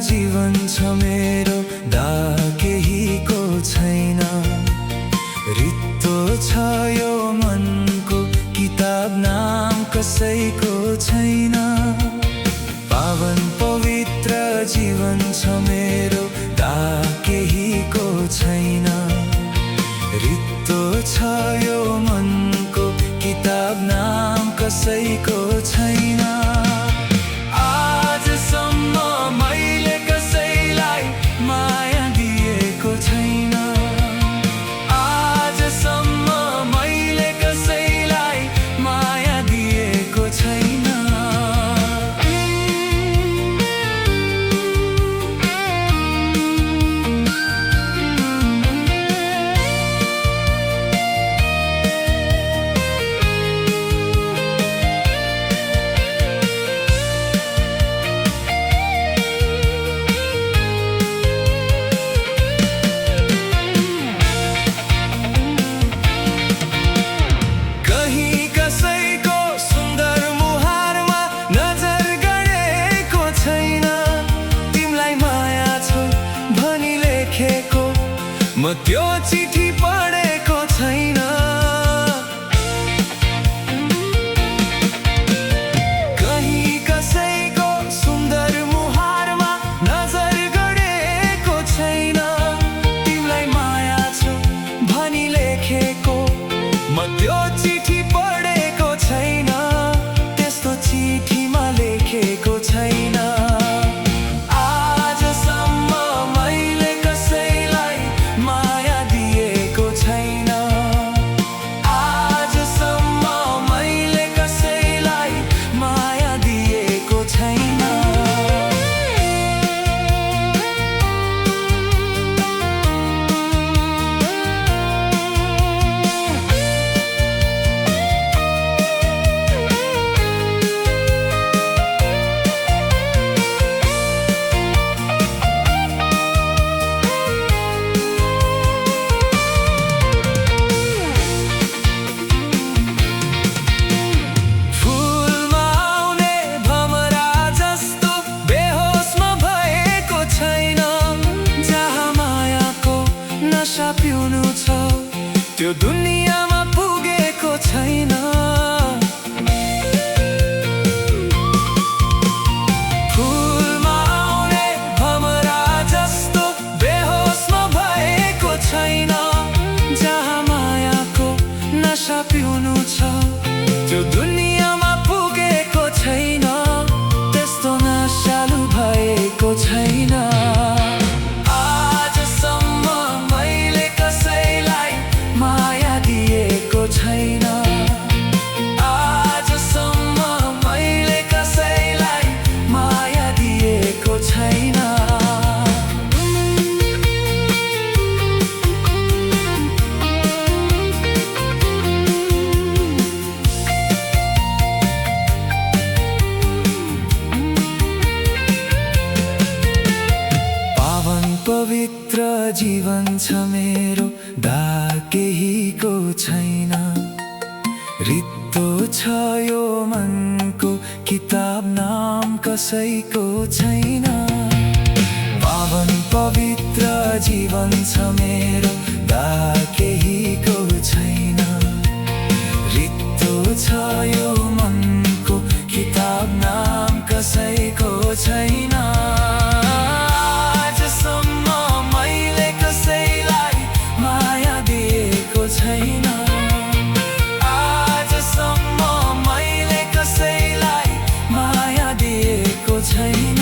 जीवन छ मेरो केहीको छैन, रित्तो छ यो मनको किताब नाम कसैको छैन। पावन पवित्र जीवन छ मेरो केहीको छैन, रित्तो छ यो मनको किताब नाम कसैको छैन। म त्यो चिठी पढेको छैन, कहीँ कसैको सुन्दर मुहारमा नजर गडेको छैन। तिमीलाई माया छ भनी लेखेको म त्यो चिठी पढेको छैन, त्यस्तो चिठीमा लेखेको छैन। पिउनु छ त्यो दुनियाँमा पुगेको छैन। फुलमा आउने भमरा जस्तो बेहोसमा भएको छैन, जहाँ मायाको नशा पिउनु छ त्यो दुनियाँमा पुगेको छैन, त्यस्तो नशालु भएको छैन। छैन आजसम्म मैले कसैलाई माया दिएको छैन। पावन पवित्र जीवन छ मेरो केहीको छैन, रित्तो छ यो मनको किताब नाम कसैको छैन। पावन पवित्र जीवन छ मेरो केहीको छैन, रित्तो छ यो मनको किताब नाम कसैको छैन। आजसम्म मैले कसैलाई माया दिएको छैन, आजसम्म मैले कसैलाई माया दिएको छैन।